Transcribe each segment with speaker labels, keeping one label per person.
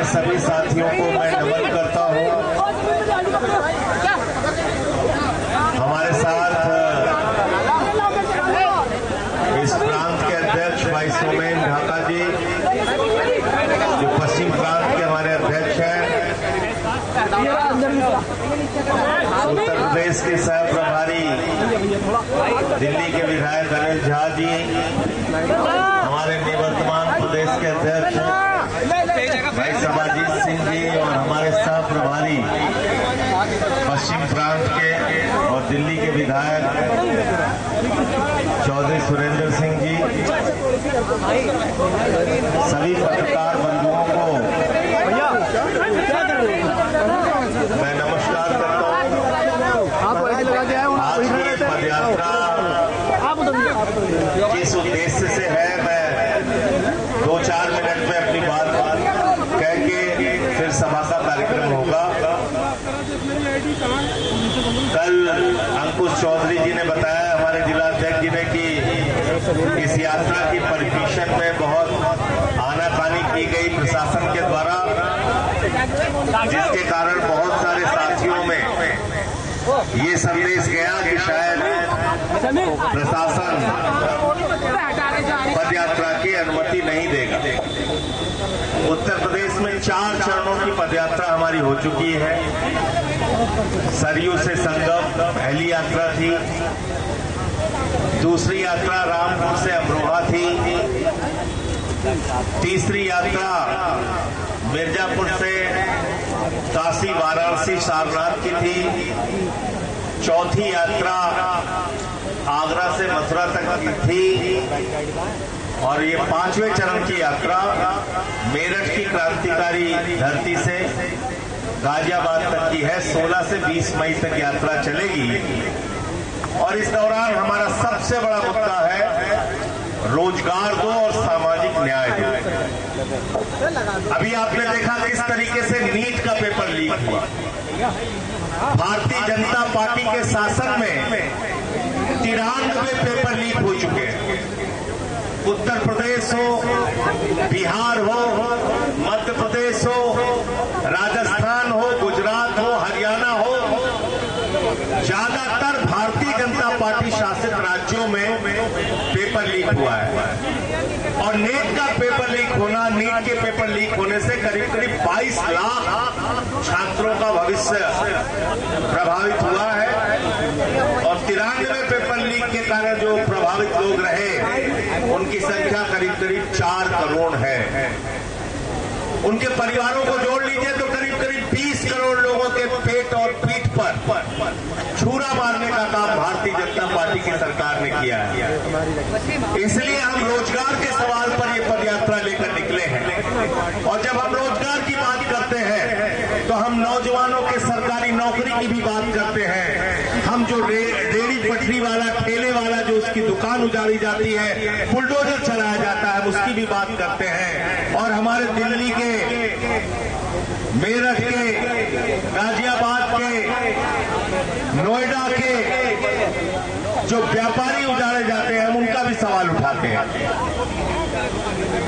Speaker 1: सभी साथियों को मैं नमन करता हूँ। हमारे साथ इस प्रांत के अध्यक्ष भाई सोमेन ढाका जी, जो पश्चिम प्रांत के हमारे अध्यक्ष हैं, उत्तर प्रदेश के सह प्रभारी दिल्ली के विधायक अनिल झा जी, हमारे निवर्तमान प्रदेश के अध्यक्ष भाई सबाजीत सिंह जी और हमारे सह प्रभारी पश्चिम प्रांत के और दिल्ली के विधायक चौधरी सुरेंद्र सिंह जी, सभी पत्रकार बंधुओं को मैं नमस्कार करता हूँ। आज की पदयात्रा किस उद्देश्य से है, मैं 2-4 मिनट में अपनी बात कह के फिर सभा का कार्यक्रम होगा। कल अंकुश चौधरी जी ने बताया, हमारे जिला अध्यक्ष जी ने, कि इस यात्रा की परमिशन में बहुत आनाकानी की गई प्रशासन के द्वारा, जिसके कारण बहुत सारे साथियों में ये संदेश गया कि शायद प्रशासन पदयात्रा की अनुमति नहीं देगा। उत्तर प्रदेश में 4 चरणों की पदयात्रा हमारी हो चुकी है। सरयू से संगम पहली यात्रा थी, दूसरी यात्रा रामपुर से अमरोहा थी, तीसरी यात्रा मिर्जापुर से काशी वाराणसी सारनाथ की थी, चौथी यात्रा आगरा से मथुरा तक की थी, और ये 5वें चरण की यात्रा मेरठ की क्रांतिकारी धरती से गाजियाबाद तक की है। 16 से 20 मई तक यात्रा चलेगी। और इस दौरान हमारा सबसे बड़ा मुद्दा है रोजगार दो और सामाजिक न्याय दो। अभी आपने देखा किस तरीके से नीट का पेपर लीक हुआ। भारतीय जनता पार्टी के शासन में 93 पेपर लीक हो चुके हैं। उत्तर प्रदेश हो, बिहार हो, मध्य प्रदेश हो, राजस्थान हो, गुजरात हो, हरियाणा हो, ज्यादातर भारतीय जनता पार्टी शासित राज्यों में पेपर लीक हुआ है। और नीट का पेपर लीक होना, नीट के पेपर लीक होने से करीब 22 लाख छात्रों का भविष्य प्रभावित हुआ है। और 93 पेपर लीक के कारण जो प्रभावित लोग रहे, उनकी संख्या करीब 4 करोड़ है। उनके परिवारों को जोड़ लीजिए तो करीब 20 करोड़ लोगों के पेट और पीठ पर छुरा मारने का काम भारतीय जनता पार्टी की सरकार ने किया है। इसलिए हम रोजगार के सवाल पर ये पदयात्रा लेकर निकले हैं। और जब हम रोजगार की बात करते हैं तो हम नौजवानों के सरकारी नौकरी की भी बात करते हैं। हम जो रेहड़ी पटरी वाला, ठेले वाला, जो उसकी दुकान उजाड़ी जाती है, बुलडोजर चलाया जाता है, उसकी भी बात करते हैं। और हमारे दिल्ली के, मेरठ के, गाजियाबाद के, नोएडा के जो व्यापारी उजाड़े जाते हैं, हम उनका भी सवाल उठाते हैं।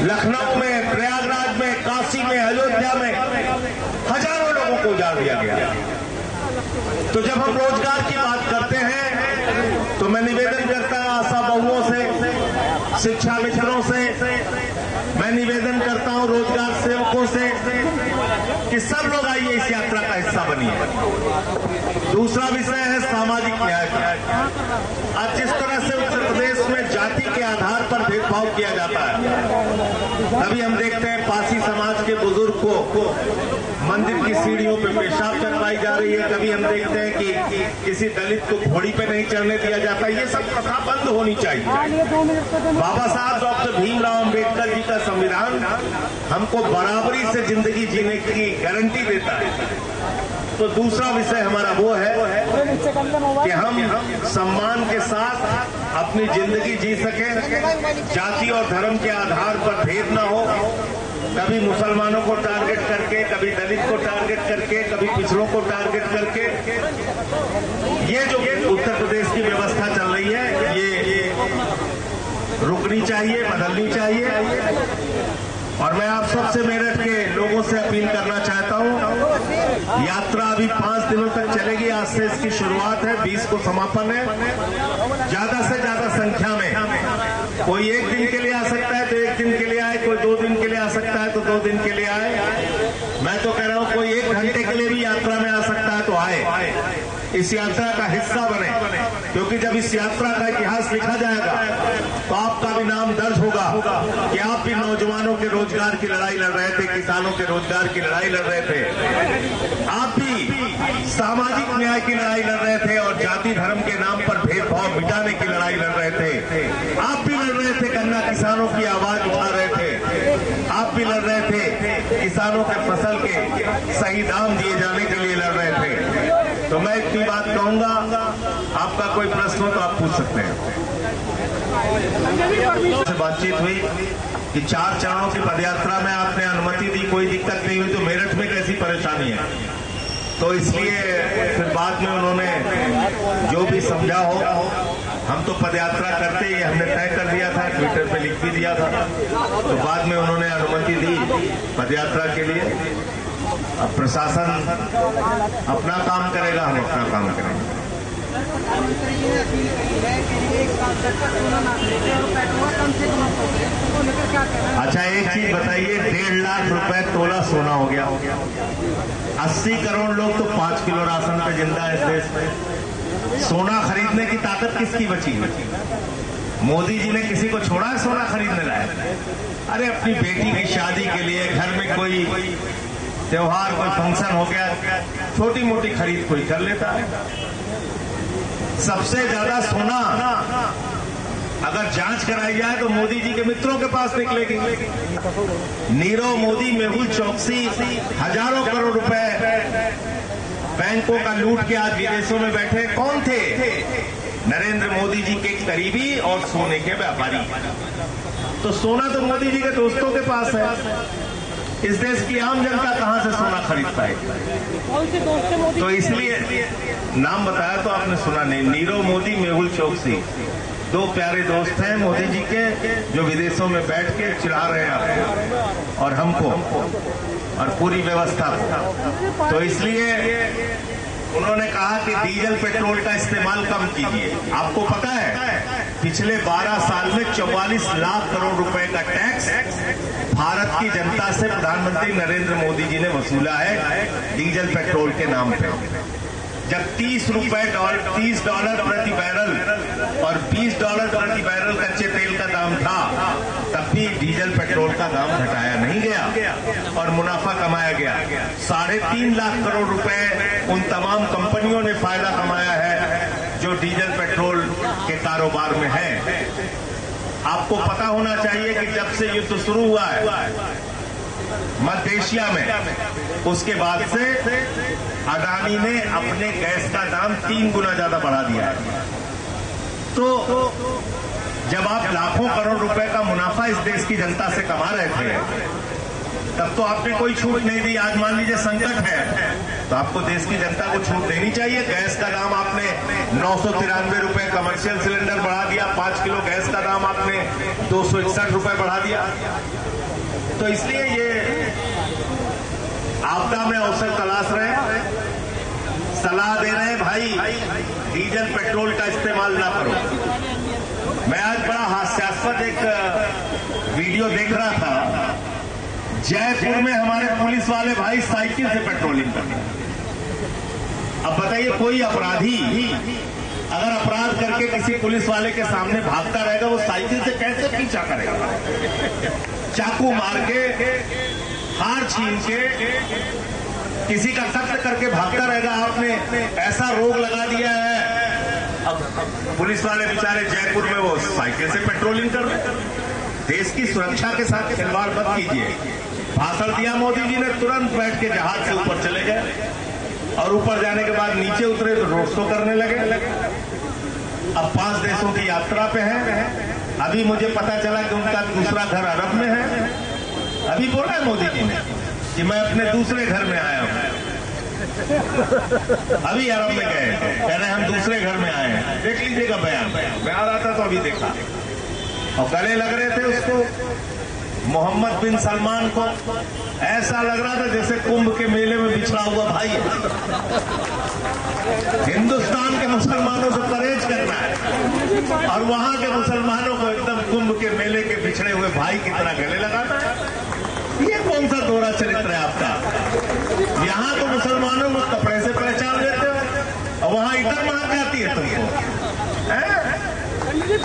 Speaker 1: लखनऊ में, प्रयागराज में, काशी में, अयोध्या में हजारों लोगों को उजाड़ दिया गया। तो जब हम रोजगार की बात करते हैं तो मैं निवेदन करता हूं आशा बहुओं से, शिक्षा मित्रों से, मैं निवेदन करता हूं रोजगार सेवकों से कि सब लोग आइए, इस यात्रा का हिस्सा बनिए। दूसरा विषय है सामाजिक न्याय का। आज जिस तरह से उत्तर प्रदेश में जाति के आधार पर भेदभाव किया जाता है, तभी हम देखते हैं पासी समाज के बुजुर्ग को मंदिर की सीढ़ियों पे पेशाब करवाई जा रही है। कभी हम देखते हैं कि किसी दलित को घोड़ी पे नहीं चढ़ने दिया जाता। ये सब प्रथा बंद होनी चाहिए। बाबा साहब डॉक्टर भीमराव अंबेडकर जी का संविधान हमको बराबरी से जिंदगी जीने की गारंटी देता है। तो दूसरा विषय हमारा वो है कि हम सम्मान के साथ अपनी जिंदगी जी सकें, जाति और धर्म के आधार पर भेद न हो। कभी मुसलमानों को टारगेट करके, कभी दलित को टारगेट करके, कभी पिछड़ों को टारगेट करके, ये जो उत्तर प्रदेश की व्यवस्था चल रही है, ये रुकनी चाहिए, बदलनी चाहिए। और मैं आप सबसे, मेरठ के लोगों लोगों से अपील करना चाहता हूं, यात्रा अभी 5 दिनों तक चलेगी। आज से इसकी शुरुआत है, 20 को समापन है। ज्यादा से ज्यादा संख्या में कोई 1 दिन के लिए आ सकता है तो 1 दिन के लिए आए, कोई 2 दिन के लिए आ सकता है तो 2 दिन के लिए आए। मैं तो कह रहा हूं कोई 1 घंटे के लिए भी यात्रा में आ सकता है तो आए, इस यात्रा का हिस्सा बने, क्योंकि जब इस यात्रा का इतिहास लिखा जाएगा तो आपका भी नाम दर्ज होगा कि आप भी नौजवानों के रोजगार की लड़ाई लड़ रहे थे, किसानों के रोजगार की लड़ाई लड़ रहे थे, आप भी सामाजिक न्याय की लड़ाई लड़ रहे थे और जाति धर्म के नाम पर भेदभाव मिटाने की लड़ाई लड़ रहे थे, आप भी लड़ रहे थे, गन्ना किसानों की आवाज उठा रहे थे, आप भी लड़ रहे थे, किसानों के फसल के सही दाम दिए जाने के लिए लड़ रहे थे। तो मैं इतनी बात कहूंगा, आपका कोई प्रश्न हो तो आप पूछ सकते हैं। से बातचीत हुई कि 4 चरणों की पदयात्रा में आपने अनुमति दी, कोई दिक्कत नहीं हुई, तो मेरठ में कैसी परेशानी है? तो इसलिए फिर बाद में उन्होंने जो भी समझा हो, हम तो पदयात्रा करते ही हमने तय कर दिया था, ट्विटर पे लिख भी दिया था, तो बाद में उन्होंने अनुमति दी पदयात्रा के लिए। अब प्रशासन अपना काम करेगा, हम अपना काम करेंगे। अच्छा, एक चीज बताइए, 1.5 लाख रुपए तोला सोना हो गया। 80 करोड़ लोग तो 5 किलो राशन पे जिंदा है इस देश में। सोना खरीदने की ताकत किसकी बची? मोदी जी ने किसी को छोड़ा है सोना खरीदने लायक? अरे अपनी बेटी की शादी के लिए, घर में कोई त्योहार, कोई फंक्शन हो गया, छोटी मोटी खरीद कोई कर लेता है। सबसे ज्यादा सोना अगर जांच कराई जाए तो मोदी जी के मित्रों के पास निकलेगी। नीरव मोदी, मेहुल चौकसी हजारों करोड़ रुपए बैंकों का लूट के आज विदेशों में बैठे कौन थे? नरेंद्र मोदी जी के करीबी और सोने के व्यापारी। तो सोना तो मोदी जी के दोस्तों के पास है, इस देश की आम जनता कहां से सोना खरीद पाएगी? तो इसलिए नाम बताया तो आपने सुना नहीं, नीरव मोदी, मेहुल चौकसी, 2 प्यारे दोस्त हैं मोदी जी के, जो विदेशों में बैठ के चिढ़ा रहे हैं आपको और हमको और पूरी व्यवस्था को। तो इसलिए उन्होंने कहा कि डीजल पेट्रोल का इस्तेमाल कम कीजिए। आपको पता है पिछले 12 साल में 44 लाख करोड़ रुपए का टैक्स भारत की जनता से प्रधानमंत्री नरेंद्र मोदी जी ने वसूला है डीजल पेट्रोल के नाम पे। जब $30 प्रति बैरल और $20 प्रति बैरल कच्चे तेल का दाम था, तब भी डीजल पेट्रोल का दाम घटाया नहीं गया और मुनाफा कमाया गया। 3.5 लाख करोड़ रुपए उन तमाम कंपनियों ने फायदा कमाया है जो डीजल पेट्रोल के कारोबार में है। आपको पता होना चाहिए कि जब से युद्ध शुरू हुआ है मध्य एशिया में, उसके बाद से अडानी ने अपने गैस का दाम 3 गुना ज्यादा बढ़ा दिया है। तो जब आप लाखों करोड़ रुपए का मुनाफा इस देश की जनता से कमा रहे थे, तब तो आपने कोई छूट नहीं दी। आज मान लीजिए संकट है तो आपको देश की जनता को छूट देनी चाहिए। गैस का दाम आपने 993 रुपए कमर्शियल सिलेंडर बढ़ा दिया, 5 किलो गैस का दाम आपने 261 रुपए बढ़ा दिया। तो इसलिए ये आपदा में अवसर तलाश रहे हैं, सलाह दे रहे हैं, भाई डीजल पेट्रोल का इस्तेमाल ना करो। मैं आज बड़ा हास्यास्पद एक वीडियो देख रहा था, जयपुर में हमारे पुलिस वाले भाई साइकिल से पेट्रोलिंग कर रहे हैं। अब बताइए, कोई अपराधी अगर अपराध करके किसी पुलिस वाले के सामने भागता रहेगा, वो साइकिल से कैसे पीछा करेगा? चाकू मार के, हार छीन के, किसी का कत्ल करके भागता रहेगा। आपने ऐसा रोग लगा दिया है, अब पुलिस वाले बेचारे जयपुर में वो साइकिल से पेट्रोलिंग कर रहे हैं। देश की सुरक्षा के साथ खिलवाड़ मत कीजिए। भाषण दिया मोदी जी ने, तुरंत बैठ के जहाज से ऊपर चले गए और ऊपर जाने के बाद नीचे उतरे तो रोड शो करने लगे। अब 5 देशों की यात्रा पे है। अभी मुझे पता चला कि उनका दूसरा घर अरब में है। अभी बोला है मोदी जी ने कि मैं अपने दूसरे घर में आया हूं। अभी अरब में गए, कह रहे हम दूसरे घर में आए हैं। देख लीजिएगा बयान, मैं आ रहा था तो अभी देखा। और गले लग रहे थे उसको, मोहम्मद बिन सलमान को ऐसा लग रहा था जैसे कुंभ के मेले में बिछड़ा हुआ भाई है। हिंदुस्तान के मुसलमानों से परहेज करना है और वहां के मुसलमानों को एकदम कुंभ के मेले के बिछड़े हुए भाई की तरह गले लगाना है। ये कौन सा दोहरा चरित्र है आपका? यहां तो मुसलमानों को कपड़े से पहचान लेते हो और वहां इधर मान जाती है तुमको।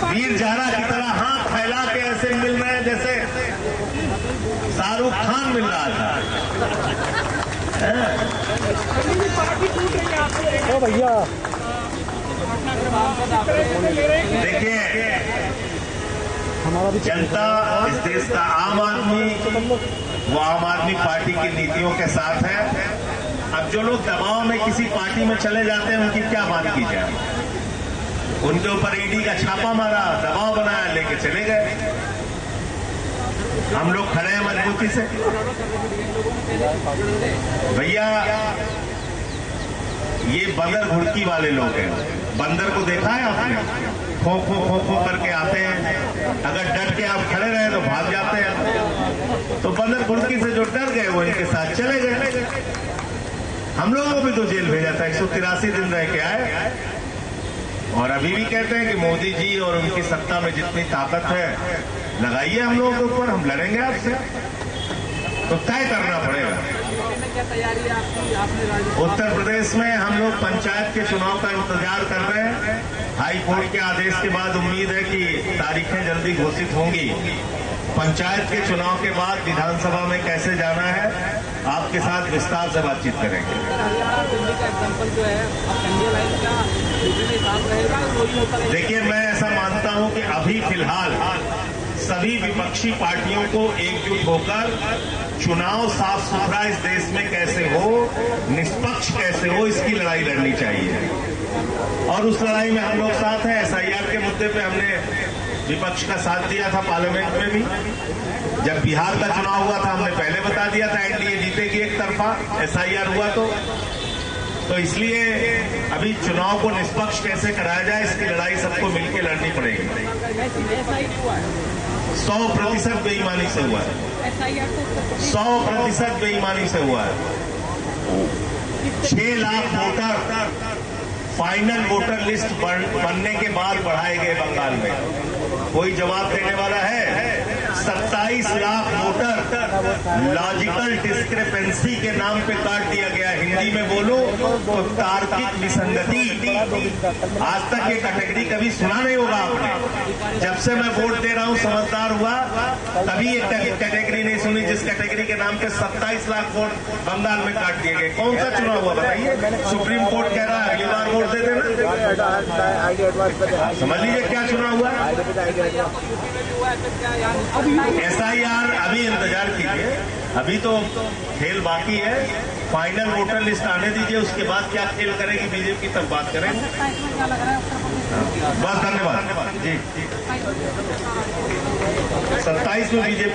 Speaker 1: वीर जारा की तरह हाथ फैला के ऐसे मिल रहे हैं जैसे शाहरुख खान मिल रहा था।
Speaker 2: ओ भैया
Speaker 1: देखिए, जनता इस देश का आम आदमी वो आम आदमी पार्टी की नीतियों के साथ है। अब जो लोग दबाव में किसी पार्टी में चले जाते हैं उनकी क्या बात की जाए? उनके ऊपर ईडी का छापा मारा, दबाव बनाया, लेके चले गए। हम लोग खड़े हैं मजबूती से। भैया ये बंदर घुड़की वाले लोग हैं। बंदर को देखा है आपने? खो खो खो खो करके आते हैं, अगर डट के आप खड़े रहे तो भाग जाते हैं। तो बंदर घुड़की से जो डर गए वो इनके साथ चले गए। हम लोगों को भी तो जेल भेजा था, 183 दिन रह के आए। और अभी भी कहते हैं कि मोदी जी और उनकी सत्ता में जितनी ताकत है लगाइए हम लोगों के ऊपर, हम लड़ेंगे आपसे। तो तय करना पड़ेगा। उत्तर प्रदेश में हम लोग पंचायत के चुनाव का इंतजार कर रहे हैं। हाई कोर्ट के आदेश के बाद उम्मीद है कि तारीखें जल्दी घोषित होंगी। पंचायत के चुनाव के बाद विधानसभा में कैसे जाना है आपके साथ विस्तार से बातचीत करेंगे। देखिए, मैं ऐसा मानता हूं कि अभी फिलहाल सभी विपक्षी पार्टियों को एकजुट होकर चुनाव साफ सुथरा इस देश में कैसे हो, निष्पक्ष कैसे हो, इसकी लड़ाई लड़नी चाहिए। और उस लड़ाई में हम लोग साथ हैं। एसआईआर के मुद्दे पे हमने विपक्ष का साथ दिया था पार्लियामेंट में भी। जब बिहार का चुनाव हुआ था हमने पहले बता दिया था एनडीए जीतेगी एक तरफा, एसआईआर हुआ तो इसलिए अभी चुनाव को निष्पक्ष कैसे कराया जाए इसकी लड़ाई सबको मिलकर लड़नी पड़ेगी। 100% बेईमानी से हुआ है, 100% बेईमानी से हुआ है। 6 lakh voter final voter list बनने के बाद बढ़ाए गए बंगाल में। कोई जवाब देने वाला है? 27 लाख वोटर लॉजिकल डिस्क्रिपेंसी के नाम पे काट दिया गया। हिंदी में बोलो तो तार्किक विसंगति। आज तक ये कैटेगरी कभी सुना नहीं होगा आपने। जब से मैं वोट दे रहा हूं, समझदार हुआ, तभी ये कैटेगरी नहीं सुनी जिस कैटेगरी के नाम पे 27 लाख वोट बंगाल में काट दिए गए। कौन सा चुनाव हुआ बताइए? सुप्रीम कोर्ट कह रहा है अगली बार वोट दे देना। समझ लीजिए क्या चुनाव हुआ। एसआईआर अभी इंतजार कीजिए, अभी तो खेल बाकी है। फाइनल वोटर लिस्ट आने दीजिए, उसके बाद क्या खेल करेगी बीजेपी तब बात करेंगे। बस धन्यवाद जी। 27 में बीजेपी